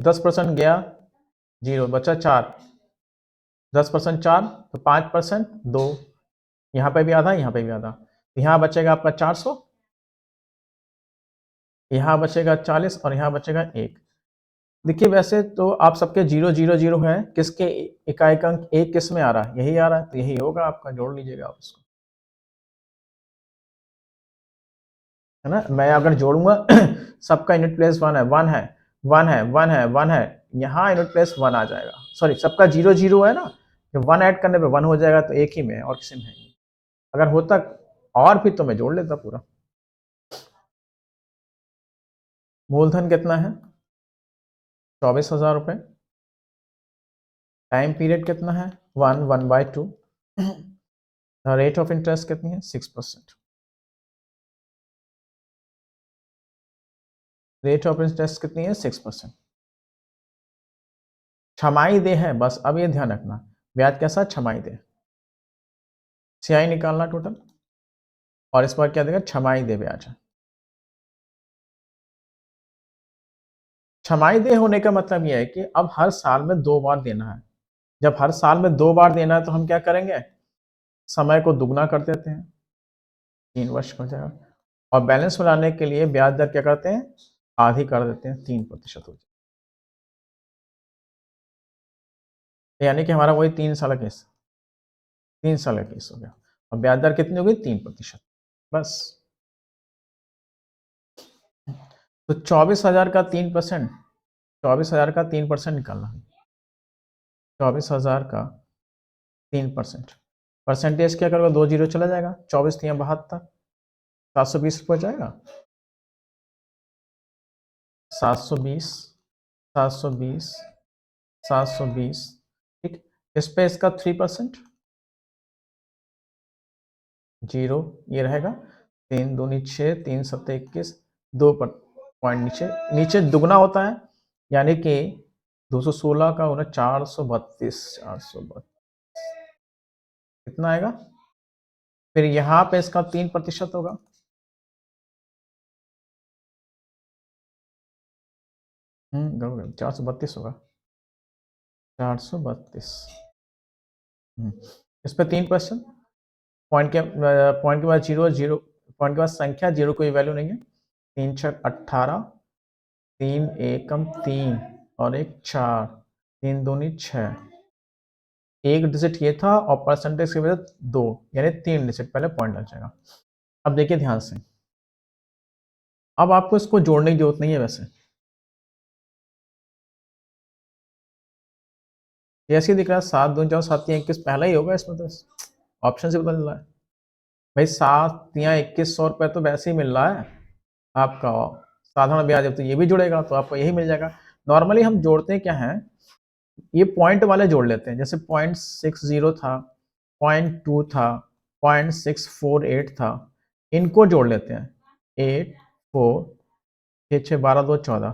10% गया, जीरो बचा 4, 10% 4, तो 5% 2, यहाँ पे भी आधा, यहाँ पे भी आधा, तो यहाँ बचेगा आपका 400, यहाँ बचेगा 40 और यहाँ बचेगा 1। देखिए वैसे तो आप सबके 0 0 0 है, किसके इकाई का अंक एक किस में आ रहा है, यही आ रहा है, तो यही होगा आपका, जोड़ लीजिएगा आप उसको, है ना। मैं अगर जोड़ूंगा सबका यूनिट प्लेस 1 है, 1 है, 1 है, 1 है, 1 है, यहाँ यूनिट प्लेस 1 आ जाएगा, सॉरी सबका 0 0 है ना, जब 1 ऐड करने पे 1 हो जाएगा, तो एक ही में और किसी में है। अगर होता और भी तो मैं जोड़ लेता पूरा। मूलधन कितना है, 24,000 रुपये। टाइम पीरियड कितना है, 1/2। रेट ऑफ इंटरेस्ट कितनी है, 6%। रेट ऑफ इंटरेस्ट कितनी है, 6%। छमाही दे है बस, अब ये ध्यान रखना, ब्याज कैसा, छमाही दे, सीआई निकालना टोटल, और इस बार क्या देगा, छमाही दे ब्याज है। छमाही होने का मतलब यह है कि अब हर साल में 2 बार देना है। जब हर साल में 2 बार देना है तो हम क्या करेंगे, समय को दुगना कर देते हैं, 3 वर्ष हो जाएगा। और बैलेंस बनाने के लिए ब्याज दर क्या करते हैं, आधी कर देते हैं, 3% हो जाए, यानी कि हमारा वही 3 साल का केस, 3 साल का केस हो गया। और ब्याज दर कितनी होगी, 3%। बस। तो 24,000 का 3%, 24,000 का 3% निकालना है। 24,000 का 3%, परसेंटेज क्या करोगे, 2 जीरो चला जाएगा, 24 3 72, 720 रुपये जाएगा, 720, 720, 720। ठीक, इस पे इसका 3%, जीरो ये रहेगा, 3 दूनी 6, 3 सत्ते 21, 2 पॉइंट नीचे, नीचे दुगना होता है, यानी कि 216 का होना 432, 432 कितना आएगा। फिर यहाँ पे इसका 3% होगा, गड़बड़ 432 होगा, 432। इस पे 3%, पॉइंट के बाद जीरो, जीरो पॉइंट के बाद संख्या, जीरो कोई वैल्यू नहीं है, 3 छक 18, 3 एकम 3 और 1 4, 3 दूनी 6, एक डिजिट ये था और परसेंटेज की वजह 2, यानी 3 डिजिट पहले पॉइंट लग जाएगा। अब देखिए ध्यान से, अब आपको इसको जोड़ने की जरूरत नहीं है वैसे, जैसे ही दिख रहा है 7 दूनी 4 7 3 21 पहला ही होगा इसमें, तो ऑप्शन से बदल रहा है भाई, 7 3 2100 रुपये तो वैसे ही मिल रहा है आपका, साधारण ब्याज है तो ये भी जुड़ेगा तो आपको यही मिल जाएगा। नॉर्मली हम जोड़ते हैं क्या है, ये पॉइंट वाले जोड़ लेते हैं, जैसे 0.60 था, 0.2 था, 0.648 था, इनको जोड़ लेते हैं, 8 4 6 6 12 2 14,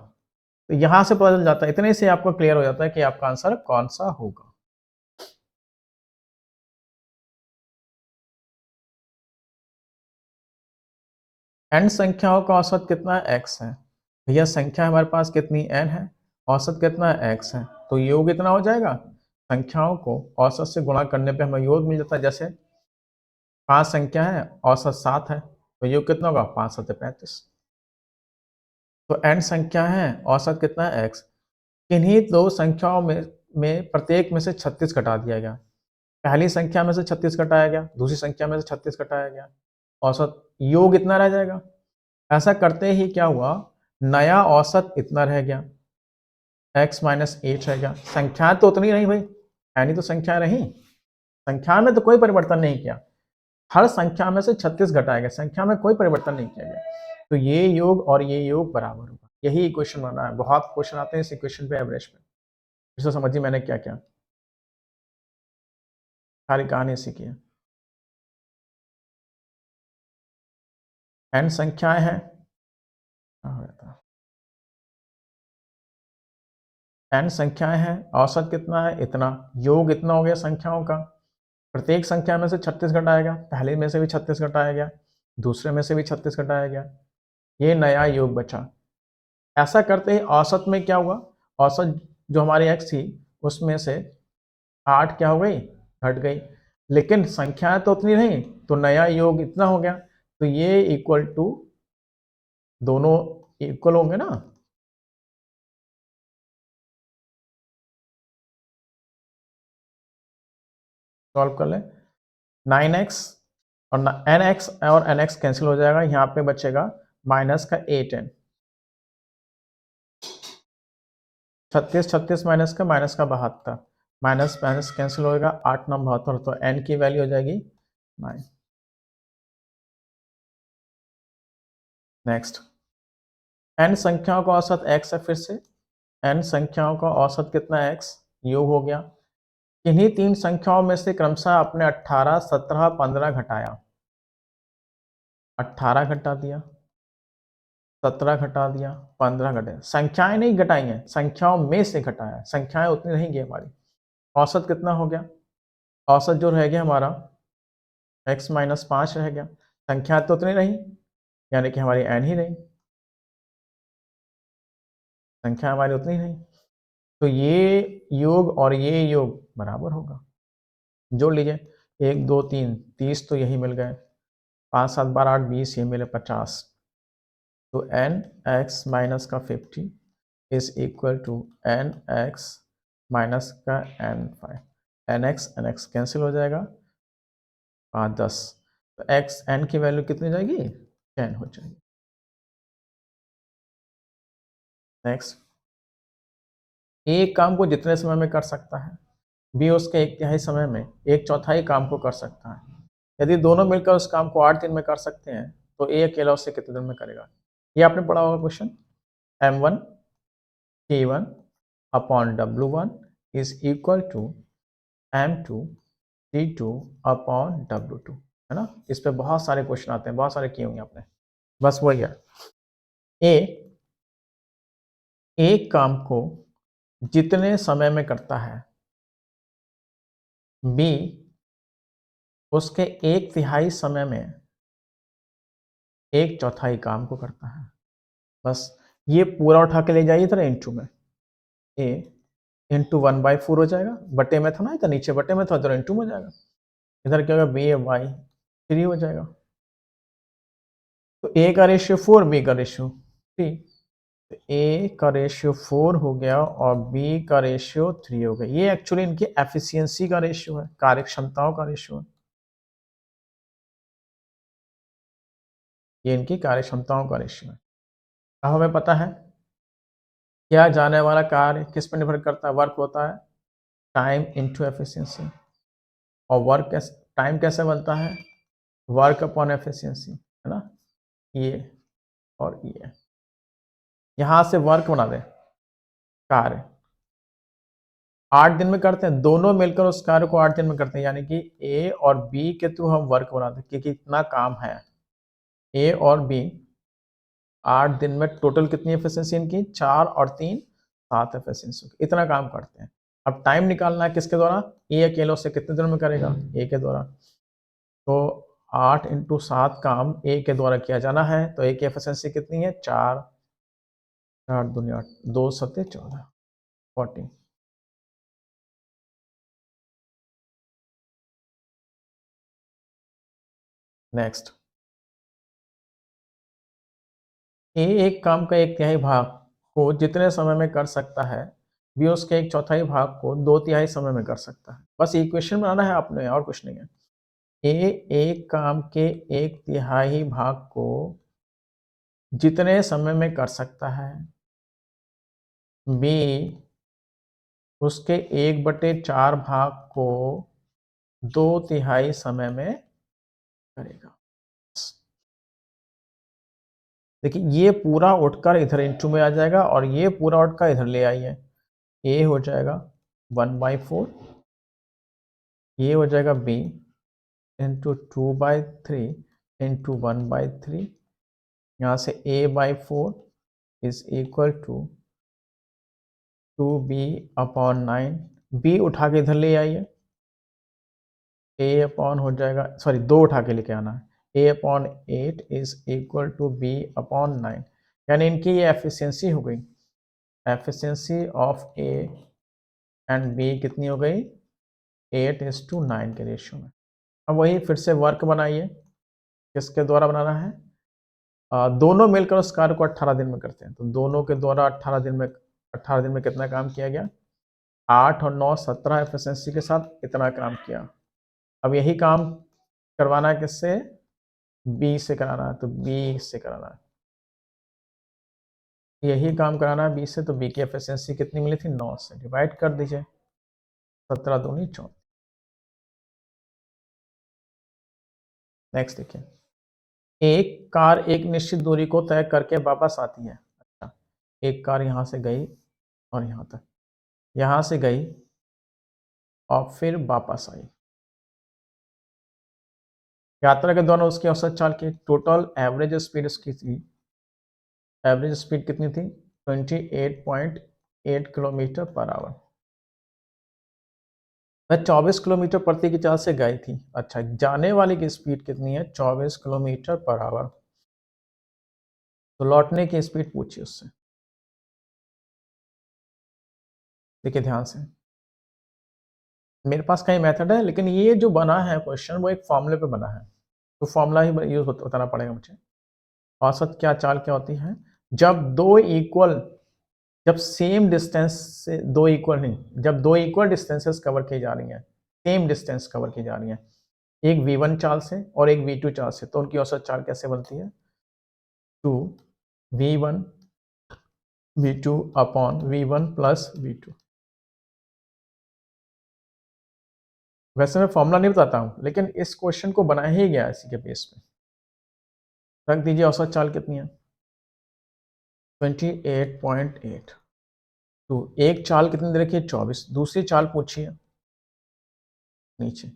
तो यहां से पता चल जाता है, इतने से आपको क्लियर हो जाता है कि आपका आंसर कौन सा होगा। n संख्याओं का औसत कितना है, x है। भैया संख्या हमारे पास कितनी n है, औसत कितना है, x है, तो योग कितना हो जाएगा, संख्याओं को औसत से गुणा करने पे हमें योग मिल जाता है। जैसे 5 संख्या है, औसत 7 है, तो योग कितना होगा, 5 7 35। तो n संख्या है, औसत कितना है, x। किन्हीं दो संख्याओं में प्रत्येक में से 36 घटा दिया गया, पहली संख्या में से 36 घटाया गया, दूसरी संख्या में से 36 घटाया गया, औसत योग इतना रह जाएगा। ऐसा करते ही क्या हुआ, नया औसत इतना रह गया, x माइनस 8 रह गया, संख्या तो उतनी रही भाई, है नहीं तो संख्या रही, संख्या में तो कोई परिवर्तन नहीं किया, हर संख्या में से 36 घटाया गया, संख्या में कोई परिवर्तन नहीं किया गया, तो ये योग और ये योग बराबर होगा। यही इक्वेशन बना है, बहुत क्वेश्चन आते हैं इस इक्वेशन पे एवरेज पे। इसको समझिए मैंने क्या क्या, सारी कहानी इसी की है। n संख्याएं हैं, n संख्याएं हैं, औसत कितना है, इतना, योग इतना हो गया संख्याओं का, प्रत्येक संख्या में से 36 घटाया गया, पहले में से भी 36 घटाया गया, दूसरे में से भी 36 घटाया गया, ये नया योग बचा। ऐसा करते ही औसत में क्या हुआ, औसत जो हमारी x थी उसमें से 8 क्या हो गई, घट गई, लेकिन संख्याएं तो उतनी नहीं, तो नया योग इतना हो गया, तो ये इक्वल टू, दोनों इक्वल होंगे ना, सॉल्व कर ले, 9x और nx और nx कैंसिल हो जाएगा, यहाँ पे बचेगा माइनस का 8n, 36 36 माइनस का 72, माइनस माइनस कैंसिल होगा, 8 9 72, तो n की वैल्यू हो जाएगी 9। नेक्स्ट, n संख्याओं का औसत x है, फिर से n संख्याओं का औसत कितना है, x, योग हो गया, किन्हीं 3 संख्याओं में से क्रमशः आपने 18 17 15 घटाया, 18 घटा दिया, 17 घटा दिया, 15 घटाया, संख्याएं नहीं घटाई हैं, संख्याओं में से घटाया, संख्याएं उतनी रहेंगी हमारी, औसत कितना हो गया, औसत जो रह गया हमारा x माइनस 5 रह गया, संख्या तो उतनी रही, यानी कि हमारी n ही रही। संख्या हमारी उतनी नहीं, तो ये योग और ये योग बराबर होगा। जोड़ लीजिए, 1 2 3 30 तो यही मिल गए, 5 7 12 8 20 ये मिले 50। तो एन एक्स माइनस का 50 is equal to N X minus का एन एक्स कैंसिल हो जाएगा, 5 10, तो एक्स एन की वैल्यू कितनी हो जाएगी, 10 हो जाएगी। नेक्स्ट, एक काम को जितने समय में कर सकता है, बी उसके 1/3 समय में 1/4 काम को कर सकता है। यदि दोनों मिलकर उस काम को 8 दिन में कर सकते हैं, तो ए अकेला उससे कितने दिन में करेगा। ये आपने पढ़ा होगा question, m1 t1 upon w1 is equal to m2 t2 upon w2, है ना। इस पे बहुत सारे क्वेश्चन आते हैं, बहुत सारे किए होंगे आपने। बस वही है, ए एक काम को जितने समय में करता है, बी उसके 1/3 समय में 1/4 काम को करता है। बस ये पूरा उठा के ले जाइए इधर इंटू में, ए इंटू 1/4 हो जाएगा, बटे में था ना, इधर नीचे बटे में था, इधर इंटू में हो जाएगा। इधर क्या होगा, बी बाई 3 हो जाएगा। तो ए का रेशियो 4, बी का रेशियो 3, तो ए का रेशियो 4 हो गया और बी का रेशियो 3 हो गया। ये एक्चुअली इनकी एफिशिएंसी का रेशियो है, कार्यक्षमताओं का रेशियो है। ये इनकी कार्यक्षमताओं का रेशियो है। अब हमें पता है क्या जाने वाला कार्य किस पर निर्भर करता है, वर्क होता है टाइम इंटू एफिशिएंसी, और वर्क टाइम कैसे बनता है, वर्क अपॉन एफिशिएंसी, है ना। ये और ये यहां से वर्क बना दे, कार्य 8 दिन में करते हैं, दोनों मिलकर उस कार्य को 8 दिन में करते हैं, यानी कि ए और बी के थ्रू हम वर्क बनाते हैं, क्योंकि इतना काम है। ए और बी 8 दिन में टोटल कितनी एफिशिएंसी इनकी, 4 और 3 7 एफिशिएंसी, इतना काम करते हैं। अब टाइम निकालना है किसके द्वारा, ए अकेले से कितने दिन में करेगा, ए के द्वारा। तो 8 इंटू 7 काम ए के द्वारा किया जाना है, तो ए की एफिशिएंसी कितनी है, 4 4 दूनी 8, 2 7 14 40। नेक्स्ट, ए एक काम का 1/3 भाग को जितने समय में कर सकता है, बी उसके 1/4 भाग को 2/3 समय में कर सकता है। बस इक्वेशन बनाना है आपने, और कुछ नहीं है। ए एक काम के 1/3 भाग को जितने समय में कर सकता है, बी उसके 1/4 भाग को 2/3 समय में करेगा। देखिए ये पूरा उठकर इधर इंटू में आ जाएगा, और ये पूरा उठकर इधर ले आइए, ए हो जाएगा 1/4, ये हो जाएगा बी इंटू 2/3 इंटू 1/3, यहाँ से a/4 is equal to 2b/9, b उठा के इधर ले आइए, a अपॉन हो जाएगा, सॉरी 2 उठा के लेके आना है, a/8 is equal to b/9, यानी इनकी ये एफिशिएंसी हो गई, efficiency of A and B कितनी हो गई, 8:9 के रेशियो में। अब वही फिर से वर्क बनाइए, किसके द्वारा बनाना है, दोनों मिलकर उस कार्य को 18 दिन में करते हैं, तो दोनों के द्वारा 18 दिन में कितना काम किया गया, 8 और 9 17 एफिशिएंसी के साथ इतना काम किया। अब यही काम करवाना है किससे, बी से कराना है, तो बी से कराना है, यही काम कराना है बी से, तो बी की एफिशिएंसी कितनी मिली थी, 9 से डिवाइड कर दीजिए, 17 दूनी 14। नेक्स्ट देखिए, एक कार एक निश्चित दूरी को तय करके वापस आती है। अच्छा, एक कार यहां से गई और यहां तक, यहां से गई और फिर वापस आई, यात्रा के दौरान उसकी औसत चाल की टोटल एवरेज स्पीड उसकी थी, एवरेज स्पीड कितनी थी, 28.8 किलोमीटर पर आवर। वह 24 किलोमीटर प्रति की चाल से गई थी। अच्छा, जाने वाली की स्पीड कितनी है, 24 किलोमीटर पर आवर, तो लौटने की स्पीड पूछी उससे। देखिए ध्यान से, मेरे पास कई मेथड है, लेकिन ये जो बना है क्वेश्चन वो एक फॉर्मूले पे बना है, तो फॉर्मूला ही यूज बताना पड़ेगा मुझे। औसत क्या चाल क्या होती है, जब दो इक्वल, जब सेम डिस्टेंस से, दो इक्वल नहीं, जब दो इक्वल डिस्टेंसेस कवर की जा रही हैं, सेम डिस्टेंस कवर की जा रही हैं, एक v1 चाल से और एक v2 चाल से, तो उनकी औसत चाल कैसे बनती है, 2 v1 v2 upon v1 plus v2। वैसे मैं फॉर्मूला नहीं बताता हूँ, लेकिन इस क्वेश्चन को बनाया ही गया इसी के बेस पे। रख दीजिए औसत चाल कितनी है, 28.8। तो एक चाल कितनी दे रखी है, 24। दूसरी चाल पूछिए नीचे,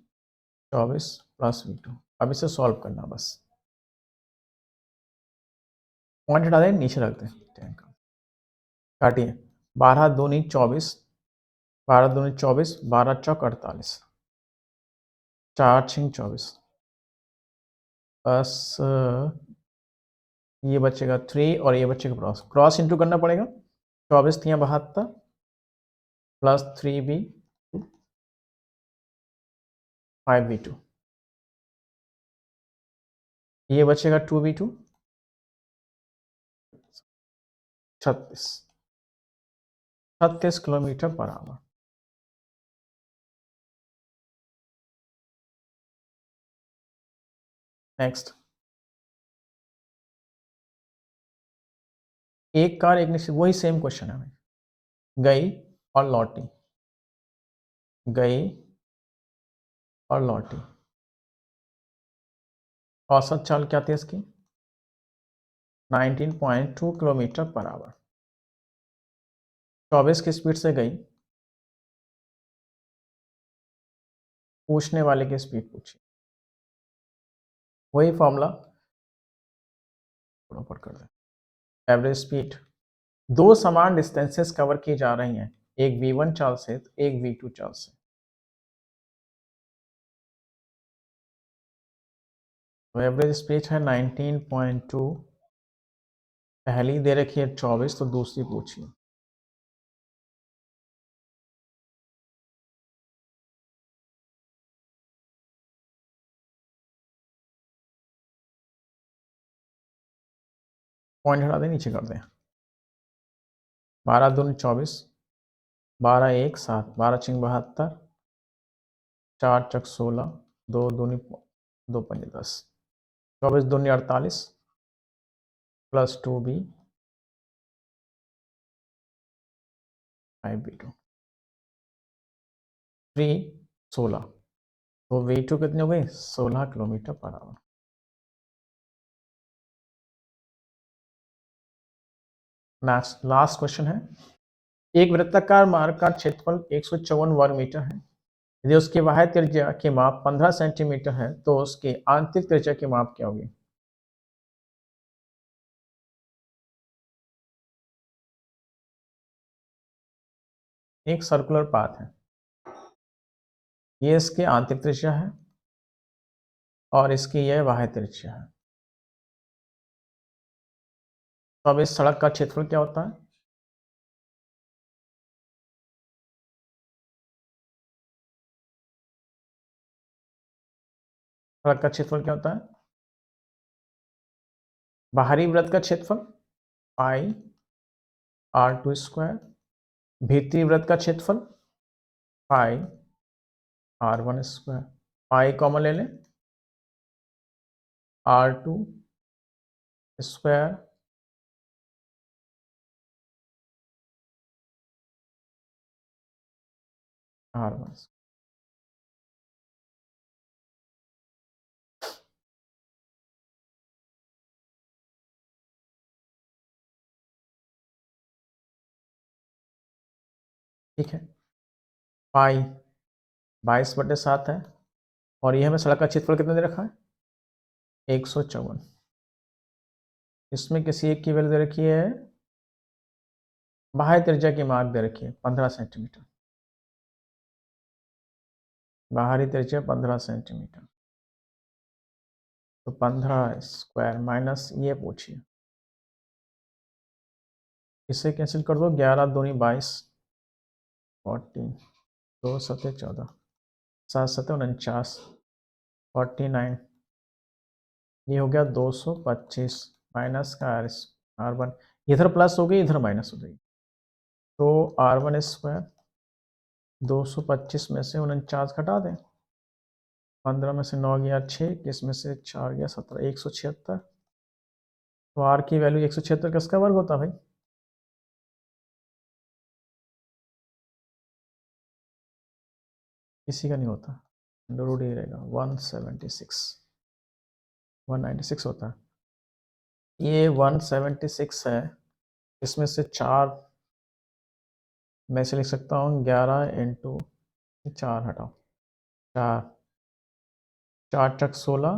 24 प्लस v2। अब इसे सॉल्व करना बस, पॉइंट हटा दें, नीचे रख दें, काटिए, 12 दूनी 24, 12 दूनी 24, 12 चौक 48, 4 छिंग 24, बस ये बचेगा 3 और ये बचेगा क्रॉस, क्रॉस इंटू करना पड़ेगा, 24 थी 72 प्लस 3v 5v2, ये बचेगा 2v2 36, 36 kilometre per hour. Next, एक कार एक निश्चित, वही सेम क्वेश्चन है, गई और लौटी, गई और लौटी, औसत चाल क्या थी इसकी, 19.2 किलोमीटर पर आवर। 24 की स्पीड से गई, पूछने वाले की स्पीड पूछी, वही फॉर्मूला ऊपर कर दें, एवरेज स्पीड, दो समान डिस्टेंसेस कवर की जा रही हैं, एक v1 चाल से तो एक v2 चाल से, तो एवरेज स्पीड है 19.2, पहली दे रखी है 24, तो दूसरी पूछिए, पॉइंट हटा दें, नीचे कर दें, 12 दूनी 24, 12 1 7, 12 छिंग 72, 4 चक 16, 2 दूनी 2 पंजे 10, 24 दूनी 48 प्लस 2b 5b2, 3 16, तो v2 कितनी हो गई, 16 kilometre per hour. Next last question है, एक वृत्ताकार मार्ग का क्षेत्रफल 154 वर्ग मीटर है, यदि उसकी बाह्य त्रिज्या की माप 15 सेंटीमीटर है, तो उसकी आंतरिक त्रिज्या की माप क्या होगी। एक सर्कुलर पाथ है, ये इसकी आंतरिक त्रिज्या है और इसकी यह बाह्य त्रिज्या है, तो अब इस सड़क का क्षेत्रफल क्या होता है, सड़क का क्षेत्रफल क्या होता है, बाहरी वृत्त का क्षेत्रफल पाई r2 स्क्वायर, भीतरी वृत्त का क्षेत्रफल पाई r1 स्क्वायर, पाई कॉमन ले लें, r2 स्क्वायर r1, ठीक है, पाई 22/7 है, और यह हमें सड़क का क्षेत्रफल कितना दे रखा है, 154, इसमें किसी एक की वैल्यू दे रखी है, बाह्य त्रिज्या की माप दे रखी है 15 सेंटीमीटर, बाहरी त्रिज्या 15 सेंटीमीटर, तो 15 स्क्वायर माइनस ये पूछिए, इसे कैंसिल कर दो, 11 दूनी 22, 40, 2 सतह 14, 7 सतह 49, 49, ये हो गया 225 माइनस का R1, इधर प्लस हो गई इधर माइनस हो जाएगी, तो R1 स्क्वायर 225 में से 49 घटा दें, 15 में से 9 गया 6, इसमें से 4 गया 17, 176। तो R की वैल्यू 176 किसका वर्ग होता भाई? किसी का नहीं होता, अंडर रूट ही रहेगा, 196 होता है। ये 176 है, इसमें से 4 मैं से लिख सकता हूँ 11 इंटू 4 हटाओ, 4, 4 चक 16,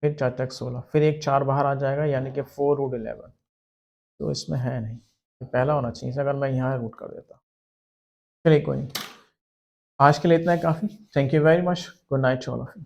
फिर 4 चक 16, फिर एक 4 बाहर आ जाएगा, यानी कि 4√11, तो इसमें है नहीं, ये पहला होना चाहिए अगर मैं यहाँ रूट कर देता। चलिए कोई नहीं, आज के लिए इतना है काफ़ी। Thank you very much, good night all of you.